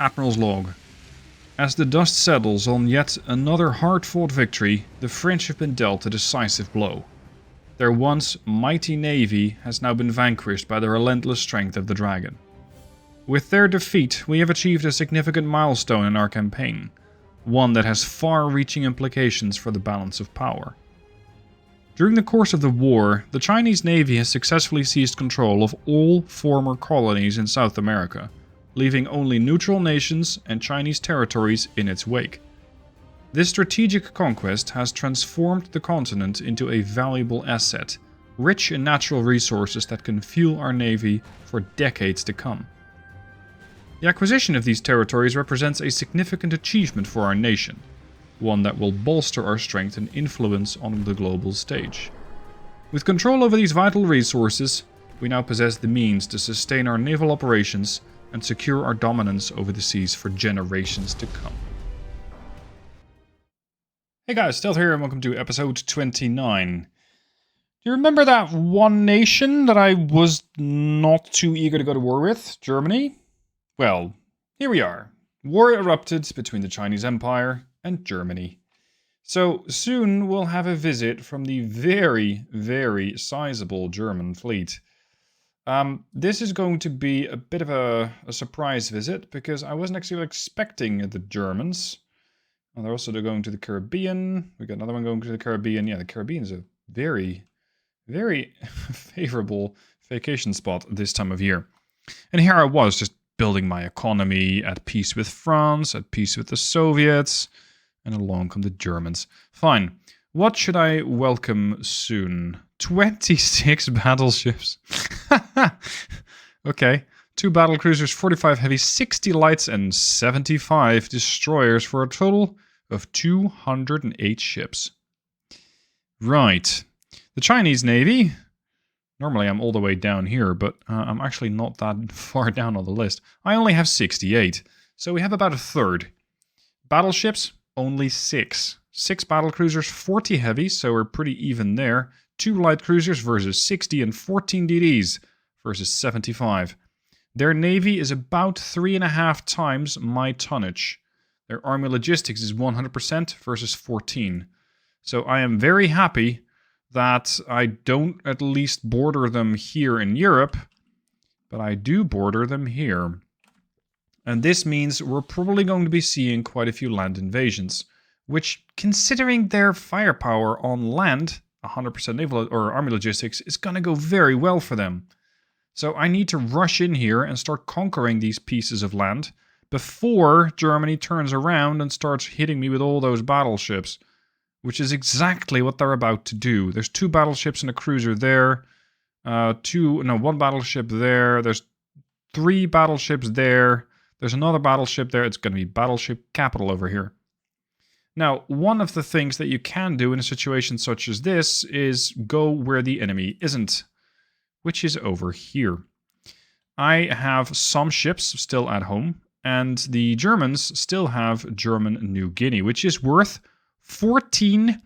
Admiral's Log. As the dust settles on yet another hard-fought victory, the French have been dealt a decisive blow. Their once mighty navy has now been vanquished by the relentless strength of the dragon. With their defeat, we have achieved a significant milestone in our campaign, one that has far-reaching implications for the balance of power. During the course of the war, the Chinese Navy has successfully seized control of all former colonies in South America, leaving only neutral nations and Chinese territories in its wake. This strategic conquest has transformed the continent into a valuable asset, rich in natural resources that can fuel our navy for decades to come. The acquisition of these territories represents a significant achievement for our nation, one that will bolster our strength and influence on the global stage. With control over these vital resources, we now possess the means to sustain our naval operations and secure our dominance over the seas for generations to come. Hey guys, Stealth here and welcome to episode 29. Do you remember that one nation that I was not too eager to go to war with? Germany? Well, here we are. War erupted between the Chinese Empire and Germany. So soon we'll have a visit from the very, very sizable German fleet. This is going to be a bit of a surprise visit because I wasn't actually expecting the Germans. And they're also going to the Caribbean. We got another one going to the Caribbean. Yeah, the Caribbean is a very, very favorable vacation spot this time of year. And here I was just building my economy, at peace with France, at peace with the Soviets, and along come the Germans. Fine. What should I welcome soon? 26 battleships. Okay. 2 battlecruisers, 45 heavy, 60 lights, and 75 destroyers for a total of 208 ships. Right. The Chinese Navy. Normally I'm all the way down here, but I'm actually not that far down on the list. I only have 68, so we have about a third. Battleships, only 6. 6 battlecruisers, 40 heavy, so we're pretty even there. 2 light cruisers versus 60 and 14 DDs versus 75. Their navy is about 3.5 times my tonnage. Their army logistics is 100% versus 14. So I am very happy that I don't at least border them here in Europe, but I do border them here. And this means we're probably going to be seeing quite a few land invasions, which, considering their firepower on land, 100% naval or army logistics, is going to go very well for them. So I need to rush in here and start conquering these pieces of land before Germany turns around and starts hitting me with all those battleships, which is exactly what they're about to do. There's 2 battleships and a cruiser there, 1 battleship there, there's 3 battleships there, there's another battleship there. It's going to be battleship capital over here. Now, one of the things that you can do in a situation such as this is go where the enemy isn't, which is over here. I have some ships still at home, and the Germans still have German New Guinea, which is worth $14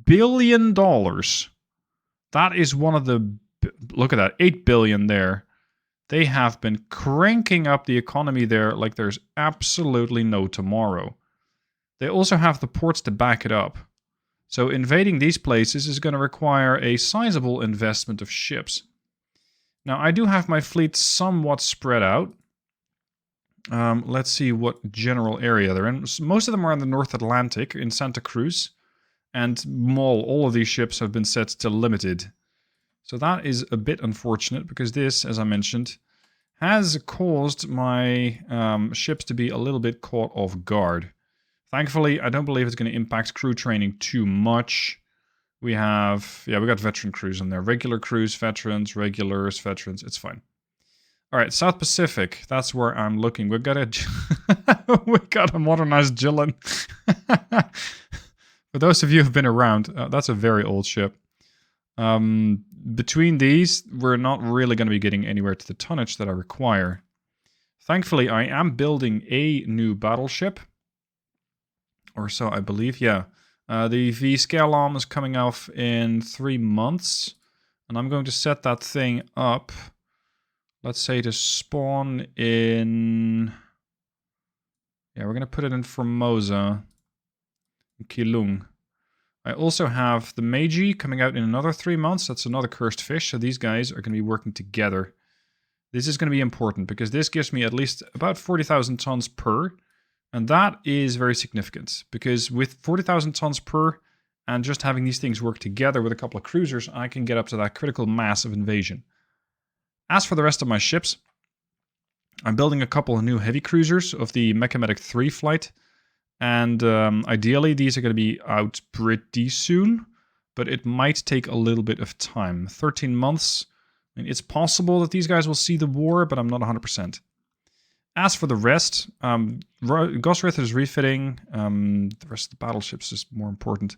billion. That is one of the... Look at that, 8 billion there. They have been cranking up the economy there like there's absolutely no tomorrow. They also have the ports to back it up. So invading these places is going to require a sizable investment of ships. Now, I do have my fleet somewhat spread out. Let's see what general area they're in. Most of them are in the North Atlantic, in Santa Cruz. And all of these ships have been set to limited. So that is a bit unfortunate, because this, as I mentioned, has caused my ships to be a little bit caught off guard. Thankfully, I don't believe it's going to impact crew training too much. We got veteran crews in there. Regular crews, veterans, regulars, veterans. It's fine. All right, South Pacific. That's where I'm looking. We got a modernized Gillen. For those of you who've been around, that's a very old ship. Between these, we're not really going to be getting anywhere to the tonnage that I require. Thankfully, I am building a new battleship. Or so I believe, yeah. The V Scalom is coming off in 3 months. And I'm going to set that thing up. Let's say to spawn in Yeah, we're going to put it in Formosa. Keelung. I also have the Meiji coming out in another 3 months. That's another cursed fish. So these guys are going to be working together. This is going to be important because this gives me at least about 40,000 tons per. And that is very significant because with 40,000 tons per and just having these things work together with a couple of cruisers, I can get up to that critical mass of invasion. As for the rest of my ships, I'm building a couple of new heavy cruisers of the Mechamatic 3 flight. And ideally, these are going to be out pretty soon, but it might take a little bit of time. 13 months. I mean, it's possible that these guys will see the war, but I'm not 100%. As for the rest, Gosrith is refitting. The rest of the battleships is more important.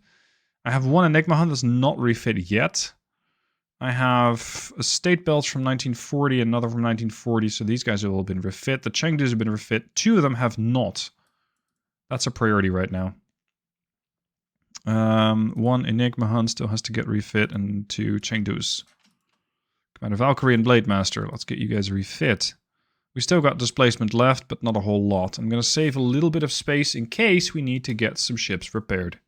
I have one Enigma Hunt that's not refit yet. I have a State Belts from 1940, another from 1940, so these guys have all been refit. The Chengdus have been refit. 2 of them have not. That's a priority right now. One Enigma Hunt still has to get refit, and 2 Chengdus. Commander Valkyrie and Blade Master. Let's get you guys refit. We still got displacement left, but not a whole lot. I'm going to save a little bit of space in case we need to get some ships repaired.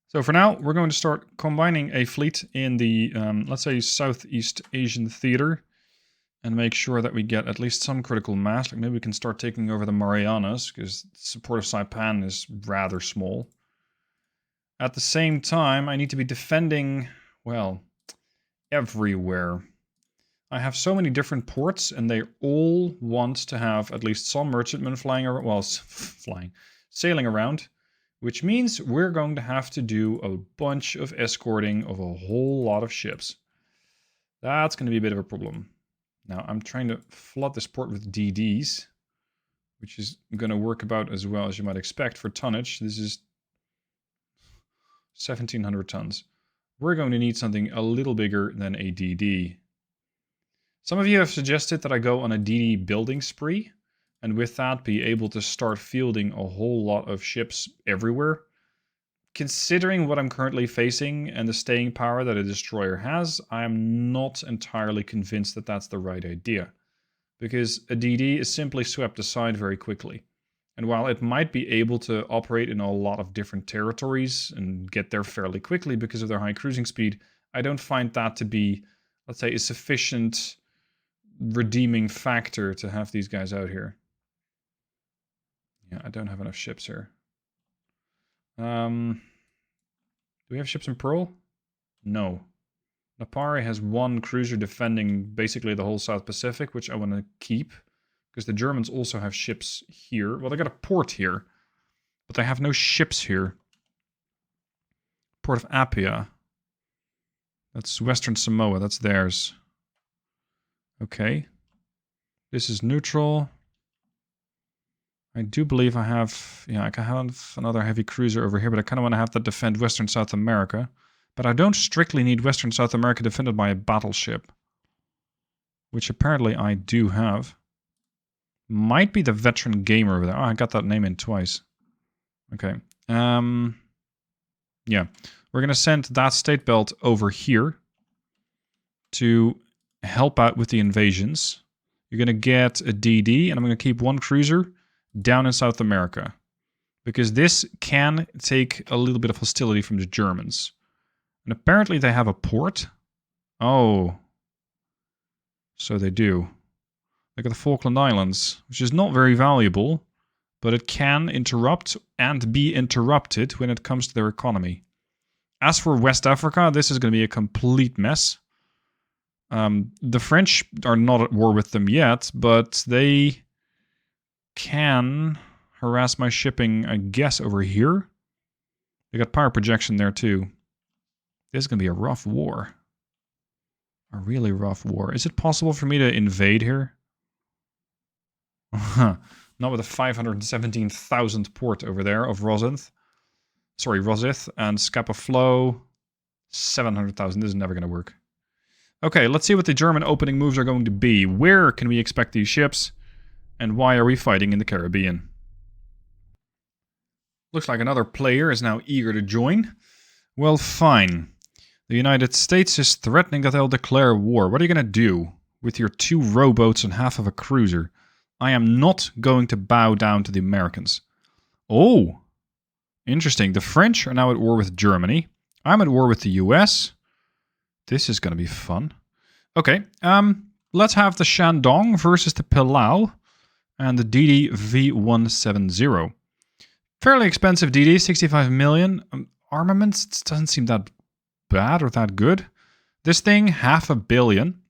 So for now, we're going to start combining a fleet in the, let's say, Southeast Asian theater. And make sure that we get at least some critical mass. Like maybe we can start taking over the Marianas, because support of Saipan is rather small. At the same time, I need to be defending, well, everywhere. I have so many different ports, and they all want to have at least some merchantmen flying around, well, sailing around. Which means we're going to have to do a bunch of escorting of a whole lot of ships. That's going to be a bit of a problem. Now, I'm trying to flood this port with DDs, which is going to work about as well as you might expect for tonnage. This is 1,700 tons. We're going to need something a little bigger than a DD. Some of you have suggested that I go on a DD building spree, and with that be able to start fielding a whole lot of ships everywhere. Considering what I'm currently facing and the staying power that a destroyer has, I am not entirely convinced that that's the right idea. Because a DD is simply swept aside very quickly. And while it might be able to operate in a lot of different territories and get there fairly quickly because of their high cruising speed, I don't find that to be, let's say, a sufficient redeeming factor to have these guys out here. Yeah, I don't have enough ships here. Do we have ships in Pearl? No. Napari has 1 cruiser defending basically the whole South Pacific, which I want to keep. Because the Germans also have ships here. Well, they got a port here. But they have no ships here. Port of Apia. That's Western Samoa. That's theirs. Okay. This is neutral. I do believe I have, yeah, I can have another heavy cruiser over here, but I kind of want to have that defend Western South America. But I don't strictly need Western South America defended by a battleship. Which apparently I do have. Might be the Veteran Gamer over there. Oh, I got that name in twice. Okay. Yeah. We're going to send that State Belt over here to help out with the invasions. You're going to get a DD, and I'm going to keep 1 cruiser down in South America. Because this can take a little bit of hostility from the Germans. And apparently they have a port. Oh. So they do. Look at the Falkland Islands, which is not very valuable, but it can interrupt and be interrupted when it comes to their economy. As for West Africa, this is going to be a complete mess. The French are not at war with them yet, but they can harass my shipping, I guess, over here. They got power projection there too. This is going to be a rough war. A really rough war. Is it possible for me to invade here? Not with a 517,000 port over there of Rosyth. Sorry, Rosyth. And Scapa Flow, 700,000. This is never going to work. Okay, let's see what the German opening moves are going to be. Where can we expect these ships? And why are we fighting in the Caribbean? Looks like another player is now eager to join. Well, fine. The United States is threatening that they'll declare war. What are you going to do with your 2 rowboats and half of a cruiser? I am not going to bow down to the Americans. Oh, interesting. The French are now at war with Germany. I'm at war with the US. This is going to be fun. Okay, let's have the Shandong versus the Pilao and the DD V170. Fairly expensive DD, 65 million. Armaments, it doesn't seem that bad or that good. This thing, 500 million.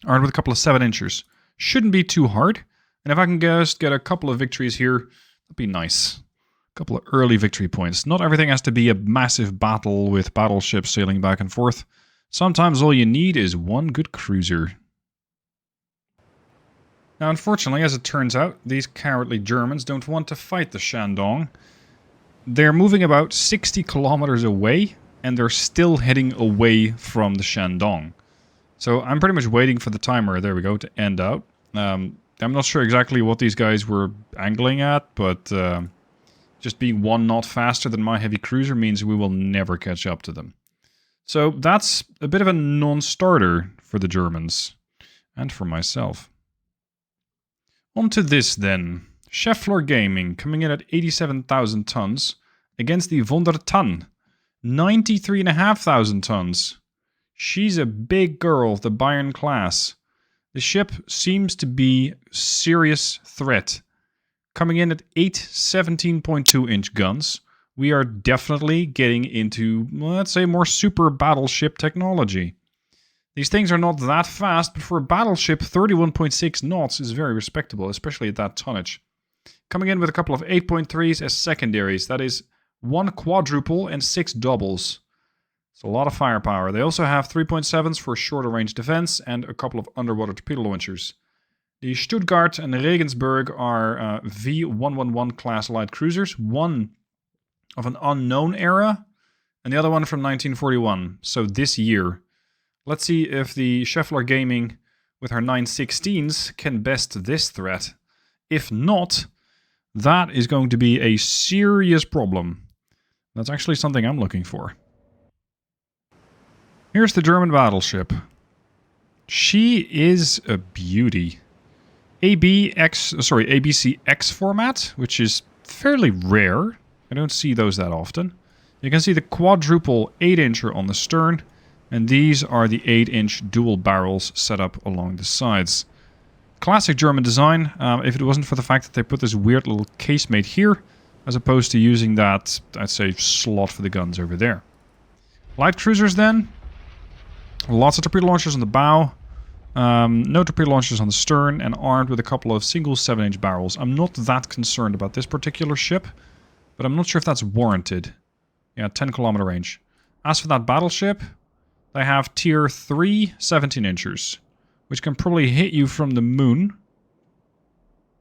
Armed with a couple of 7-inchers. Shouldn't be too hard. And if I can just get a couple of victories here, that'd be nice. A couple of early victory points. Not everything has to be a massive battle with battleships sailing back and forth. Sometimes all you need is one good cruiser. Now, unfortunately, as it turns out, these cowardly Germans don't want to fight the Shandong. They're moving about 60 kilometers away, and they're still heading away from the Shandong. So I'm pretty much waiting for the timer, there we go, to end out. I'm not sure exactly what these guys were angling at, but just being 1 knot faster than my heavy cruiser means we will never catch up to them. So that's a bit of a non-starter for the Germans, and for myself. On to this then. Scheffler Gaming coming in at 87,000 tons against the Von der Tann, 93,500 tons. She's a big girl, the Bayern class. The ship seems to be a serious threat. Coming in at 8 17.2-inch guns. We are definitely getting into, let's say, more super battleship technology. These things are not that fast, but for a battleship, 31.6 knots is very respectable, especially at that tonnage. Coming in with a couple of 8.3s as secondaries. That is 1 quadruple and 6 doubles. It's a lot of firepower. They also have 3.7s for shorter range defense and a couple of underwater torpedo launchers. The Stuttgart and Regensburg are V111 class light cruisers. One of an unknown era, and the other one from 1941, so this year. Let's see if the Scheffler Gaming with her 916s can best this threat. If not, that is going to be a serious problem. That's actually something I'm looking for. Here's the German battleship. She is a beauty. ABC X format, which is fairly rare. I don't see those that often. You can see the quadruple 8-incher on the stern, and these are the 8-inch dual barrels set up along the sides. Classic German design, if it wasn't for the fact that they put this weird little casemate here, as opposed to using that, I'd say, slot for the guns over there. Light cruisers then. Lots of torpedo launchers on the bow. No torpedo launchers on the stern, and armed with a couple of single 7-inch barrels. I'm not that concerned about this particular ship, but I'm not sure if that's warranted. Yeah, 10-kilometer range. As for that battleship, they have tier 3 17-inchers, which can probably hit you from the moon.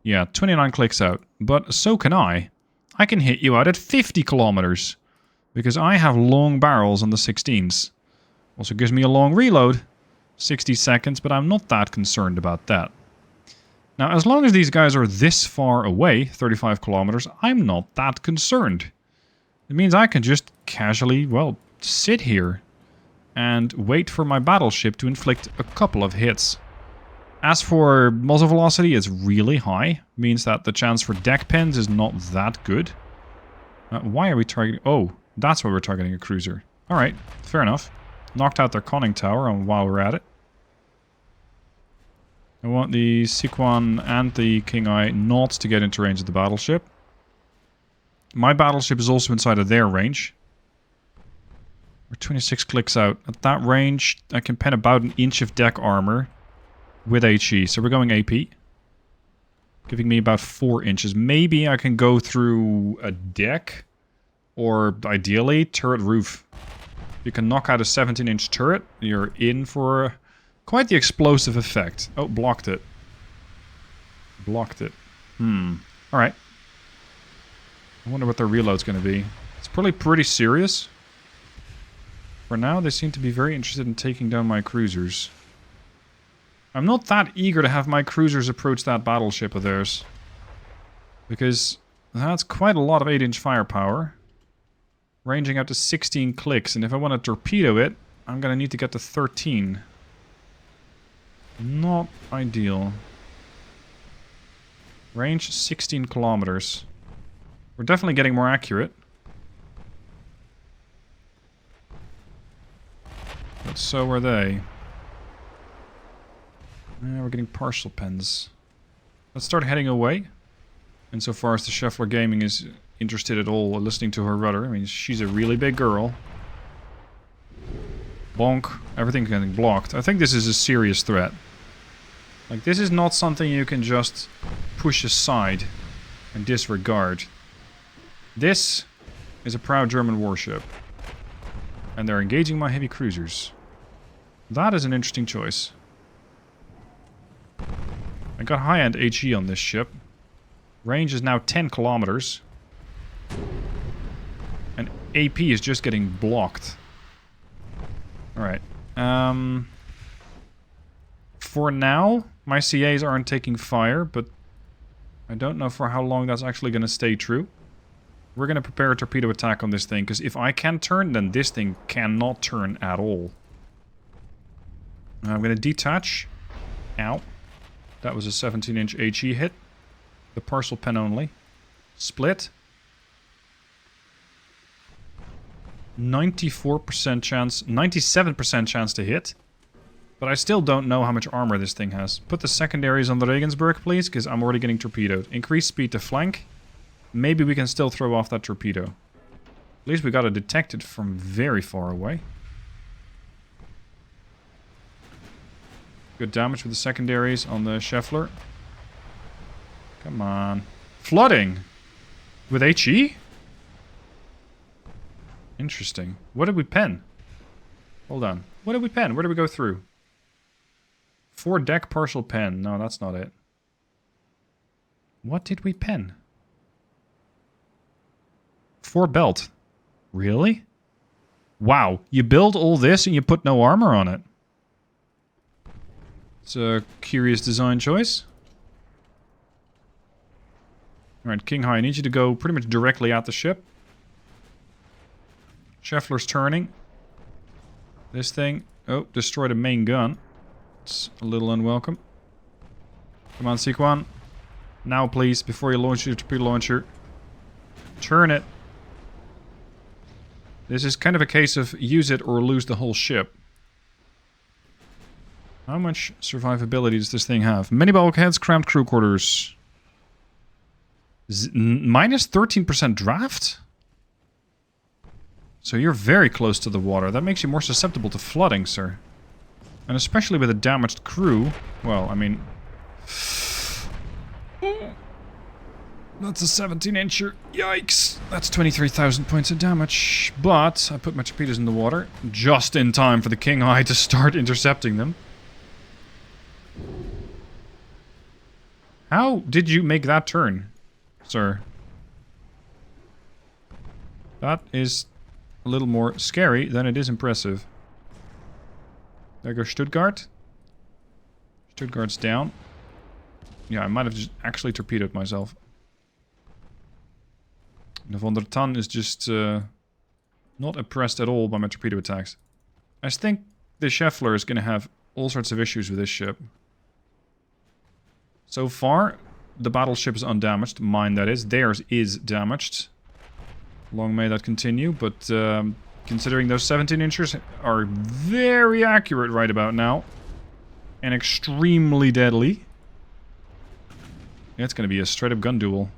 Yeah, 29 clicks out. But so can I. I can hit you out at 50 kilometers, because I have long barrels on the 16s. Also gives me a long reload, 60 seconds, but I'm not that concerned about that. Now, as long as these guys are this far away, 35 kilometers, I'm not that concerned. It means I can just casually, well, sit here and wait for my battleship to inflict a couple of hits. As for muzzle velocity, it's really high. Means that the chance for deck pins is not that good. Why are we targeting... Oh, that's why we're targeting a cruiser. Alright, fair enough. Knocked out their conning tower while we're at it. I want the Siquan and the King Eye not to get into range of the battleship. My battleship is also inside of their range. We're 26 clicks out. At that range, I can pen about an inch of deck armor with HE. So we're going AP. Giving me about 4 inches. Maybe I can go through a deck. Or, ideally, turret roof. You can knock out a 17-inch turret. You're in for quite the explosive effect. Oh, blocked it. Blocked it. Alright. I wonder what their reload's going to be. It's probably pretty serious. For now, they seem to be very interested in taking down my cruisers. I'm not that eager to have my cruisers approach that battleship of theirs. Because that's quite a lot of 8-inch firepower. Ranging out to 16 clicks, and if I want to torpedo it, I'm going to need to get to 13. Not ideal. Range 16 kilometers. We're definitely getting more accurate. But so are they. Yeah, we're getting partial pens. Let's start heading away. Insofar as the Scheffler Gaming is interested at all listening to her rudder. I mean, she's a really big girl. Bonk. Everything's getting blocked. I think this is a serious threat. Like, this is not something you can just push aside and disregard. This is a proud German warship. And they're engaging my heavy cruisers. That is an interesting choice. I got high-end HE on this ship. Range is now 10 kilometers. And AP is just getting blocked. Alright. For now, my CAs aren't taking fire, but I don't know for how long that's actually going to stay true. We're going to prepare a torpedo attack on this thing, because if I can turn, then this thing cannot turn at all. I'm going to detach. Ow. That was a 17-inch HE hit. The parcel pen only. Split. 94% chance, 97% chance to hit. But I still don't know how much armor this thing has. Put the secondaries on the Regensburg, please, because I'm already getting torpedoed. Increase speed to flank. Maybe we can still throw off that torpedo. At least we got to detect it from very far away. Good damage with the secondaries on the Scheffler. Come on. Flooding! With HE? Interesting. What did we pen? Hold on. What did we pen? Where did we go through? 4 deck partial pen. No, that's not it. What did we pen? 4 belt. Really? Wow. You build all this and you put no armor on it. It's a curious design choice. Alright, King High, I need you to go pretty much directly at the ship. Scheffler's turning. This thing... Oh, destroy the main gun. It's a little unwelcome. Come on, Sequan. Now, please, before you launch your torpedo launcher. Turn it. This is kind of a case of use it or lose the whole ship. How much survivability does this thing have? Many bulkheads, cramped crew quarters. Minus 13% draft? So you're very close to the water. That makes you more susceptible to flooding, sir. And especially with a damaged crew. Well, I mean... That's a 17-incher. Yikes. That's 23,000 points of damage. But I put my torpedoes in the water just in time for the King Eye to start intercepting them. How did you make that turn, sir? That is a little more scary than it is impressive. There goes Stuttgart. Stuttgart's down. Yeah, I might have just actually torpedoed myself. The Von der Tann is just not impressed at all by my torpedo attacks. I think the Scheffler is going to have all sorts of issues with this ship. So far, the battleship is undamaged. Mine, that is. Theirs is damaged. Long may that continue, but considering those 17 inches are very accurate right about now. And extremely deadly. It's going to be a straight-up gun duel.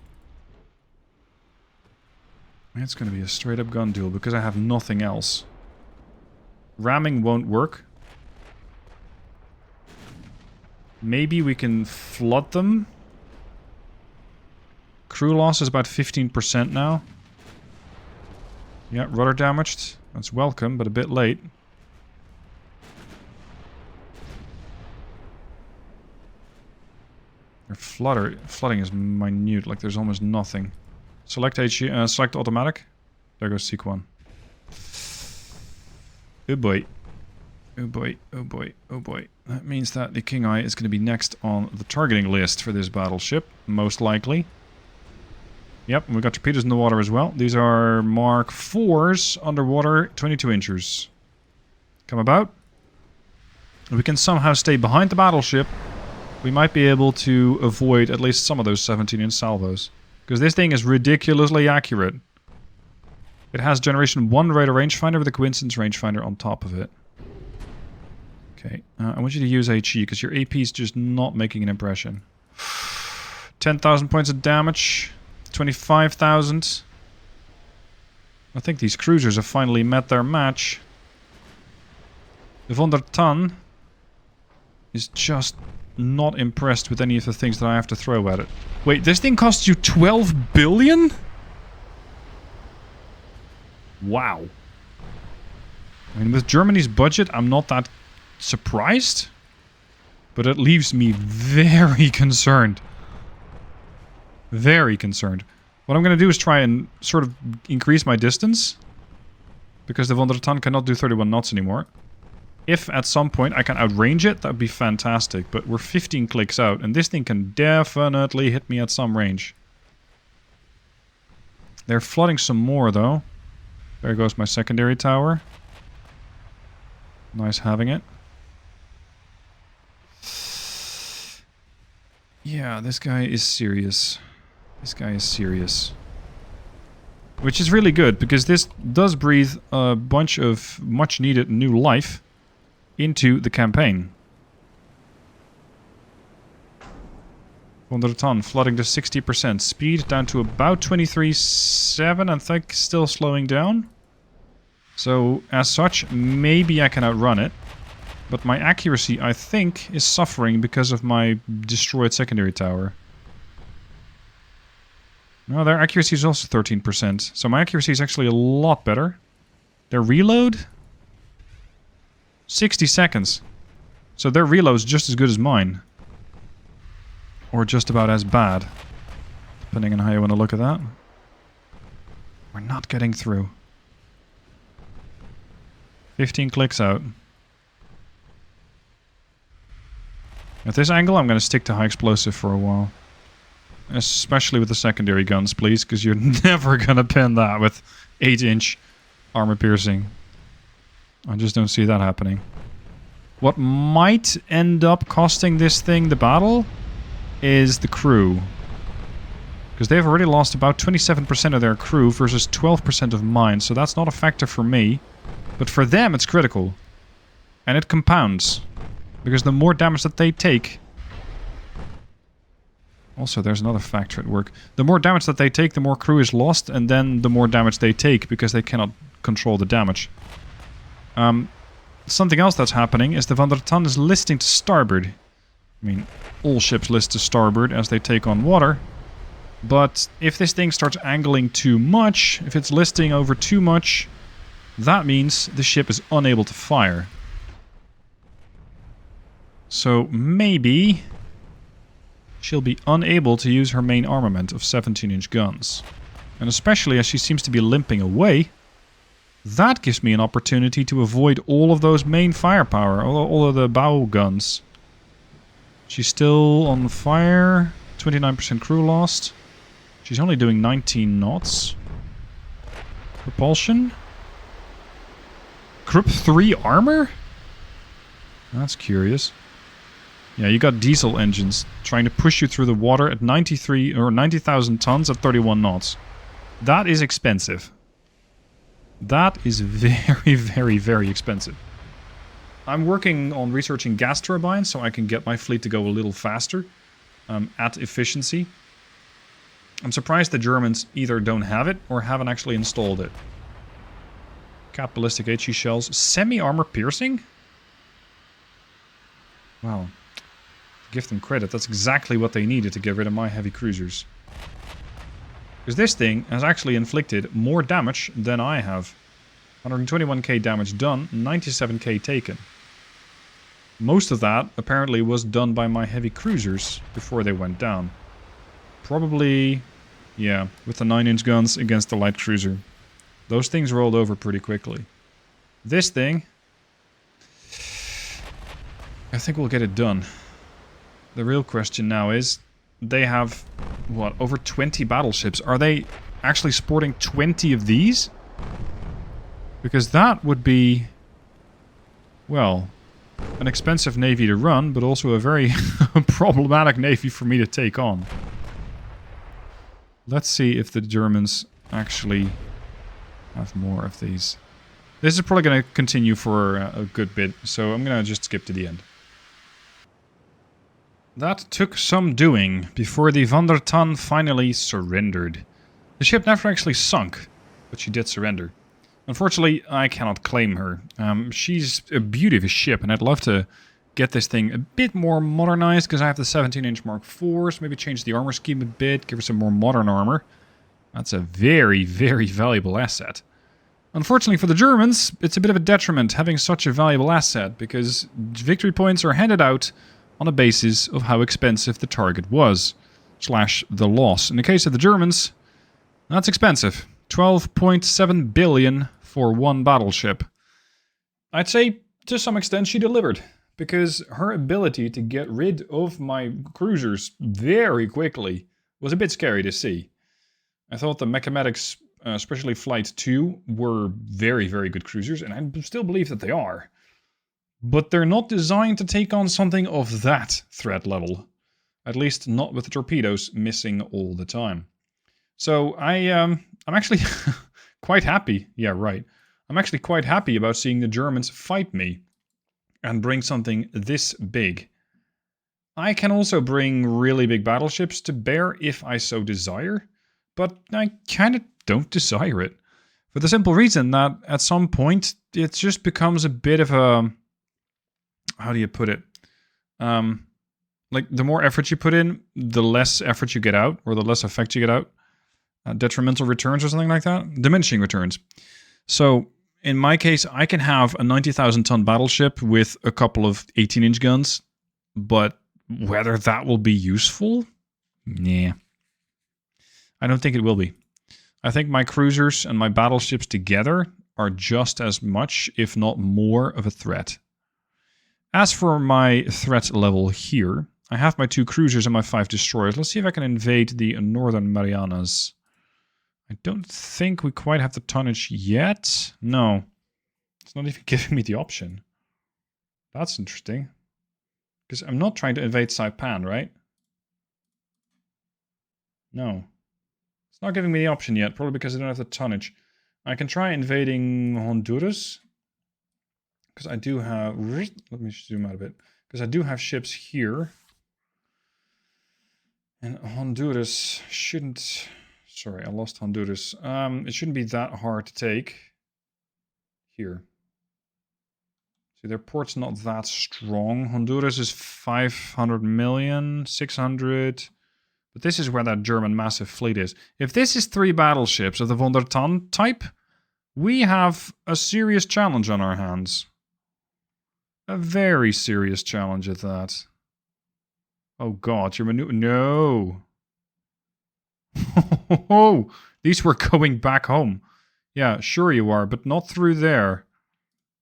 It's going to be a straight-up gun duel because I have nothing else. Ramming won't work. Maybe we can flood them. Crew loss is about 15% now. Yeah, rudder damaged. That's welcome, but a bit late. Their flooding is minute, like there's almost nothing. Select HE, select automatic. There goes Sequan. Oh boy. Oh boy, oh boy, oh boy. That means that the King Eye is going to be next on the targeting list for this battleship, most likely. Yep, we got torpedoes in the water as well. These are Mark 4s underwater, 22 inches. Come about. We can somehow stay behind the battleship we might be able to avoid at least some of those 17-inch salvos. Because this thing is ridiculously accurate. It has Generation 1 radar rangefinder with a coincidence rangefinder on top of it. Okay, I want you to use HE because your AP is just not making an impression. 10,000 points of damage. 25,000. I think these cruisers have finally met their match. The Von der Tann is just not impressed with any of the things that I have to throw at it. Wait, this thing costs you 12 billion? Wow. I mean, with Germany's budget, I'm not that surprised. But it leaves me very concerned. Very concerned. What I'm going to do is try and sort of increase my distance. Because the Von der Tann cannot do 31 knots anymore. If at some point I can outrange it, that would be fantastic. But we're 15 clicks out, and this thing can definitely hit me at some range. They're flooding some more, though. There goes my secondary tower. Nice having it. Yeah, this guy is serious. This guy is serious. Which is really good, because this does breathe a bunch of much-needed new life into the campaign. Von der Tann flooding to 60%. Speed down to about 23.7, I think, still slowing down. So, as such, maybe I can outrun it. But my accuracy, I think, is suffering because of my destroyed secondary tower. No, their accuracy is also 13%. So my accuracy is actually a lot better. Their reload? 60 seconds. So their reload is just as good as mine. Or just about as bad. Depending on how you want to look at that. We're not getting through. 15 clicks out. At this angle, I'm going to stick to high explosive for a while. Especially with the secondary guns, please, because you're never going to pin that with 8-inch armor piercing. I just don't see that happening. What might end up costing this thing the battle is the crew. Because they've already lost about 27% of their crew versus 12% of mine, so that's not a factor for me. But for them, it's critical. And it compounds. Because the more damage that they take... Also, there's another factor at work. The more damage that they take, the more crew is lost, and then the more damage they take, because they cannot control the damage. Something else that's happening is the Von der Tann is listing to starboard. I mean, all ships list to starboard as they take on water. But if this thing starts angling too much, if it's listing over too much, that means the ship is unable to fire. So maybe she'll be unable to use her main armament of 17-inch guns. And especially as she seems to be limping away, that gives me an opportunity to avoid all of those main firepower, all of the bow guns. She's still on fire, 29% crew lost. She's only doing 19 knots. Propulsion? Krupp 3 armor? That's curious. Yeah, you got diesel engines trying to push you through the water at 93 or 90,000 tons at 31 knots. That is expensive. That is very, very, very expensive. I'm working on researching gas turbines so I can get my fleet to go a little faster at efficiency. I'm surprised the Germans either don't have it or haven't actually installed it. Cap ballistic HE shells. Semi-armor piercing? Wow. Give them credit. That's exactly what they needed to get rid of my heavy cruisers. Because this thing has actually inflicted more damage than I have. 121k damage done, 97k taken. Most of that apparently was done by my heavy cruisers before they went down. Probably, yeah, with the 9-inch guns against the light cruiser. Those things rolled over pretty quickly. This thing, I think we'll get it done. The real question now is, they have, what, over 20 battleships. Are they actually sporting 20 of these? Because that would be, well, an expensive navy to run, but also a very problematic navy for me to take on. Let's see if the Germans actually have more of these. This is probably going to continue for a good bit, so I'm going to just skip to the end. That took some doing before the Van der Tann finally surrendered. The ship never actually sunk, but she did surrender. Unfortunately, I cannot claim her. She's a beauty of a ship, and I'd love to get this thing a bit more modernized, because I have the 17-inch Mark IV, so maybe change the armor scheme a bit, give her some more modern armor. That's a very, very valuable asset. Unfortunately for the Germans, it's a bit of a detriment having such a valuable asset, because victory points are handed out on a basis of how expensive the target was, / the loss. In the case of the Germans, that's expensive. 12.7 billion for one battleship. I'd say, to some extent, she delivered, because her ability to get rid of my cruisers very quickly was a bit scary to see. I thought the Mechamatics, especially Flight 2, were very, very good cruisers, and I still believe that they are. But they're not designed to take on something of that threat level. At least not with the torpedoes missing all the time. So I'm actually quite happy. Yeah, right. I'm actually quite happy about seeing the Germans fight me and bring something this big. I can also bring really big battleships to bear if I so desire, but I kind of don't desire it. For the simple reason that at some point it just becomes a bit of a... How do you put it? Like, the more effort you put in, the less effort you get out, or the less effect you get out. Detrimental returns or something like that? Diminishing returns. So, in my case, I can have a 90,000-ton battleship with a couple of 18-inch guns, but whether that will be useful? Nah. I don't think it will be. I think my cruisers and my battleships together are just as much, if not more, of a threat. As for my threat level here, I have my 2 cruisers and my 5 destroyers. Let's see if I can invade the Northern Marianas. I don't think we quite have the tonnage yet. No. It's not even giving me the option. That's interesting. Because I'm not trying to invade Saipan, right? No. It's not giving me the option yet, probably because I don't have the tonnage. I can try invading Honduras. Because I do have... Let me zoom out a bit. Because I do have ships here. And Honduras shouldn't... Sorry, I lost Honduras. It shouldn't be that hard to take. Here. See, their port's not that strong. Honduras is 500 million, 600... But this is where that German massive fleet is. If this is 3 battleships of the Van der Tann type, we have a serious challenge on our hands. A very serious challenge at that. Oh god, you're No! Oh, these were going back home. Yeah, sure you are, but not through there.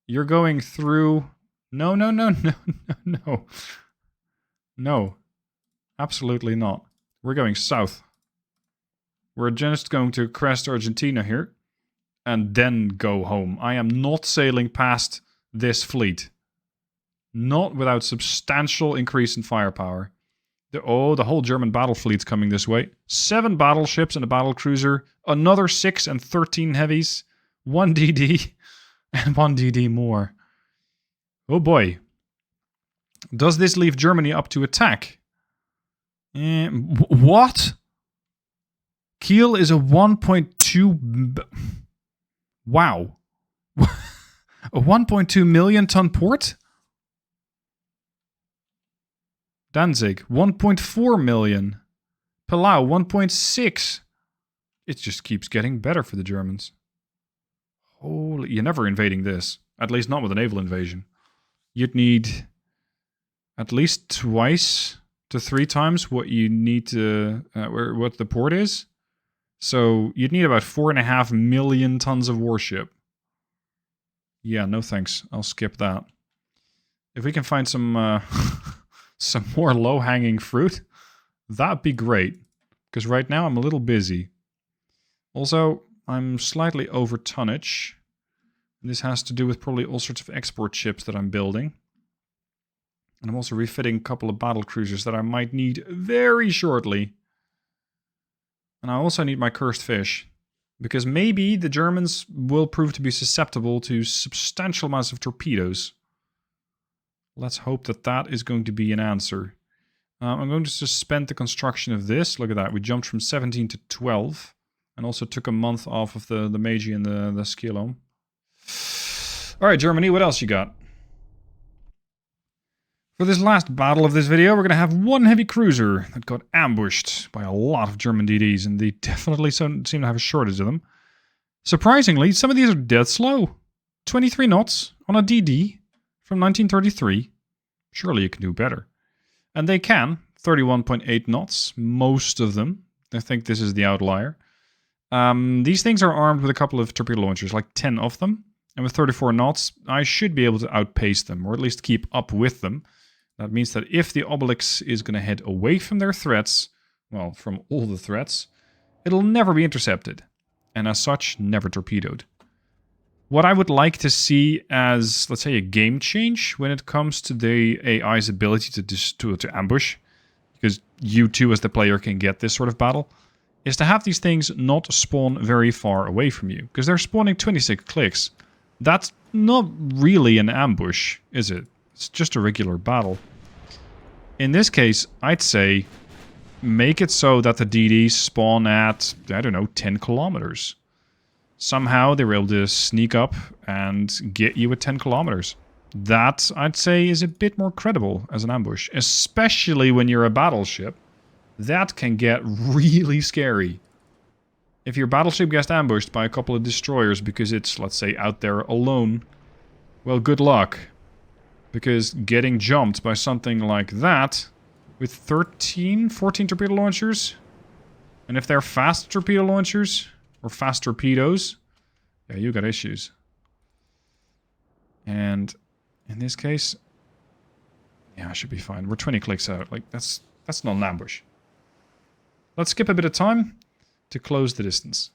You're going through... No. No. Absolutely not. We're going south. We're just going to crest Argentina here. And then go home. I am not sailing past this fleet. Not without substantial increase in firepower. The whole German battle fleet's coming this way. 7 battleships and a battle cruiser. Another 6 and 13 heavies. 1 DD. And 1 DD more. Oh boy. Does this leave Germany up to attack? What? Kiel is a 1.2... Wow. A 1.2 million ton port? Danzig, 1.4 million. Palau, 1.6. It just keeps getting better for the Germans. Holy... You're never invading this. At least not with a naval invasion. You'd need at least twice to 3 times what you need to... what the port is. So you'd need about 4.5 million tons of warship. Yeah, no thanks. I'll skip that. If we can find some... some more low-hanging fruit, that'd be great. Because right now I'm a little busy. Also, I'm slightly over tonnage. This has to do with probably all sorts of export ships that I'm building. And I'm also refitting a couple of battle cruisers that I might need very shortly. And I also need my cursed fish. Because maybe the Germans will prove to be susceptible to substantial amounts of torpedoes. Let's hope that that is going to be an answer. I'm going to suspend the construction of this. Look at that. We jumped from 17 to 12. And also took a month off of the Meiji and the Skilom. Alright, Germany, what else you got? For this last battle of this video, we're going to have one heavy cruiser that got ambushed by a lot of German DDs, and they definitely seem to have a shortage of them. Surprisingly, some of these are dead slow. 23 knots on a DD from 1933. Surely you can do better. And they can. 31.8 knots, most of them. I think this is the outlier. These things are armed with a couple of torpedo launchers, like 10 of them. And with 34 knots, I should be able to outpace them, or at least keep up with them. That means that if the Obelix is going to head away from their threats, well, from all the threats, it'll never be intercepted. And as such, never torpedoed. What I would like to see as, let's say, a game change when it comes to the AI's ability to ambush, because you too as the player can get this sort of battle, is to have these things not spawn very far away from you. Because they're spawning 26 clicks. That's not really an ambush, is it? It's just a regular battle. In this case, I'd say make it so that the DDs spawn at, I don't know, 10 kilometers. Somehow they were able to sneak up and get you at 10 kilometers. That, I'd say, is a bit more credible as an ambush. Especially when you're a battleship. That can get really scary. If your battleship gets ambushed by a couple of destroyers because it's, let's say, out there alone, well, good luck. Because getting jumped by something like that, with 14 torpedo launchers, and if they're fast torpedo launchers, or fast torpedoes, yeah, you got issues. And in this case, yeah, I should be fine. We're 20 clicks out. Like, that's not an ambush. Let's skip a bit of time to close the distance.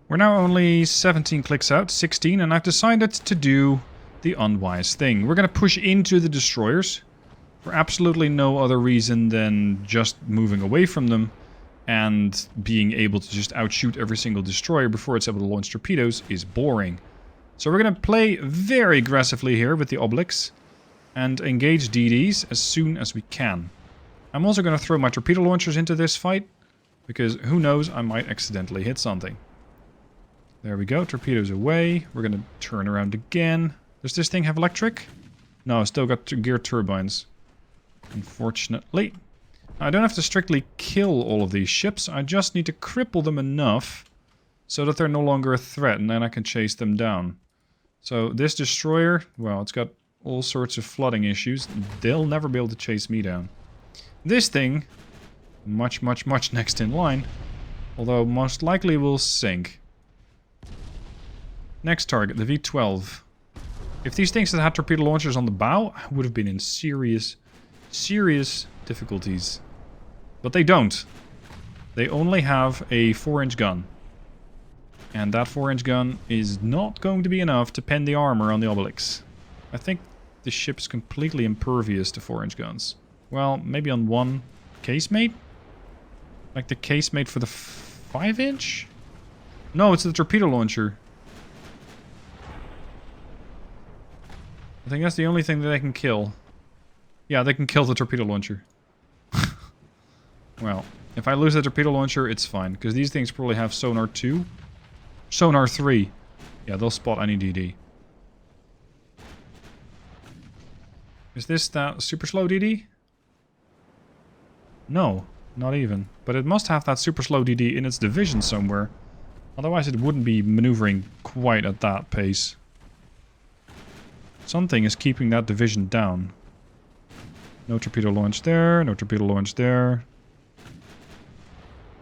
We're now only 17 clicks out, 16, and I've decided to do the unwise thing. We're going to push into the destroyers for absolutely no other reason than just moving away from them and being able to just outshoot every single destroyer before it's able to launch torpedoes is boring. So we're going to play very aggressively here with the Obelix and engage DDs as soon as we can. I'm also going to throw my torpedo launchers into this fight because who knows, I might accidentally hit something. There we go, torpedoes away. We're going to turn around again. Does this thing have electric? No, it's still got geared turbines. Unfortunately. I don't have to strictly kill all of these ships. I just need to cripple them enough so that they're no longer a threat and then I can chase them down. So this destroyer, well, it's got all sorts of flooding issues. They'll never be able to chase me down. This thing, much next in line, although most likely will sink. Next target, the V-12. If these things had had torpedo launchers on the bow, I would have been in serious difficulties. But they don't. They only have a 4-inch gun. And that 4-inch gun is not going to be enough to pen the armor on the Obelix. I think the ship's completely impervious to 4-inch guns. Well, maybe on one casemate? Like the casemate for the 5-inch? No, it's the torpedo launcher. I think that's the only thing that they can kill. Yeah, they can kill the torpedo launcher. Well, if I lose the torpedo launcher, it's fine. Because these things probably have sonar 2. Sonar 3. Yeah, they'll spot any DD. Is this that super slow DD? No, not even. But it must have that super slow DD in its division somewhere. Otherwise it wouldn't be maneuvering quite at that pace. Something is keeping that division down. No torpedo launch there, no torpedo launch there.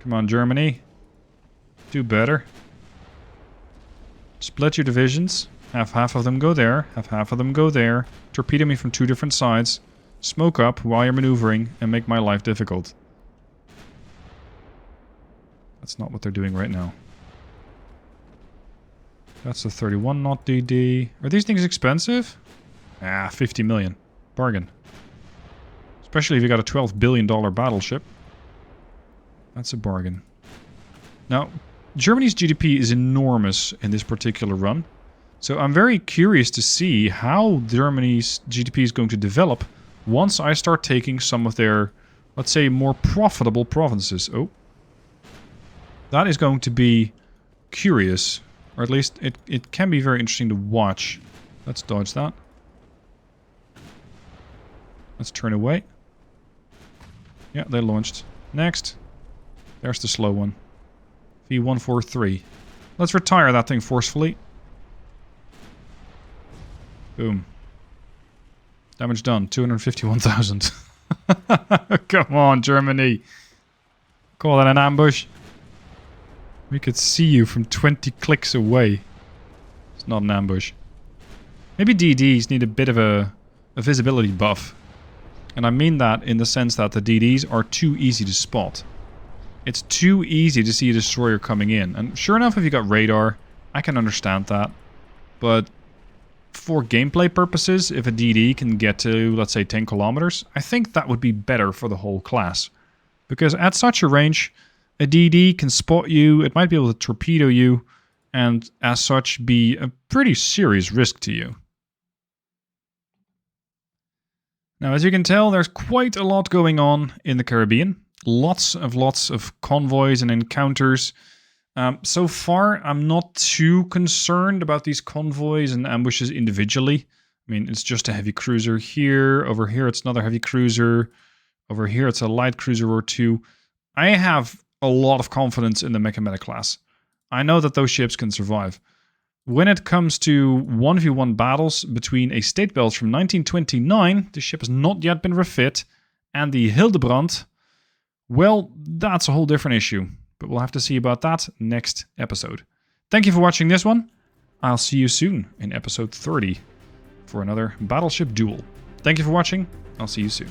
Come on, Germany. Do better. Split your divisions. Have half of them go there, have half of them go there. Torpedo me from 2 different sides. Smoke up while you're maneuvering and make my life difficult. That's not what they're doing right now. That's a 31 knot DD. Are these things expensive? Ah, 50 million. Bargain. Especially if you got a $12 billion battleship. That's a bargain. Now, Germany's GDP is enormous in this particular run. So I'm very curious to see how Germany's GDP is going to develop once I start taking some of their, let's say, more profitable provinces. Oh. That is going to be curious. Or at least it can be very interesting to watch. Let's dodge that. Let's turn away. Yeah, they launched. Next. There's the slow one. V143. Let's retire that thing forcefully. Boom. Damage done. 251,000. Come on, Germany. Call that an ambush. We could see you from 20 clicks away. It's not an ambush. Maybe DDs need a bit of a visibility buff. And I mean that in the sense that the DDs are too easy to spot. It's too easy to see a destroyer coming in. And sure enough, if you got radar, I can understand that. But for gameplay purposes, if a DD can get to, let's say, 10 kilometers, I think that would be better for the whole class. Because at such a range, a DD can spot you, it might be able to torpedo you, and as such be a pretty serious risk to you. Now, as you can tell, there's quite a lot going on in the Caribbean. Lots of convoys and encounters. So far, I'm not too concerned about these convoys and ambushes individually. I mean, it's just a heavy cruiser here. Over here, it's another heavy cruiser. Over here, it's a light cruiser or two. I have a lot of confidence in the Mechameta class. I know that those ships can survive. When it comes to 1v1 battles between a state belt from 1929, the ship has not yet been refit, and the Hildebrand, well, that's a whole different issue. But we'll have to see about that next episode. Thank you for watching this one. I'll see you soon in episode 30 for another battleship duel. Thank you for watching. I'll see you soon.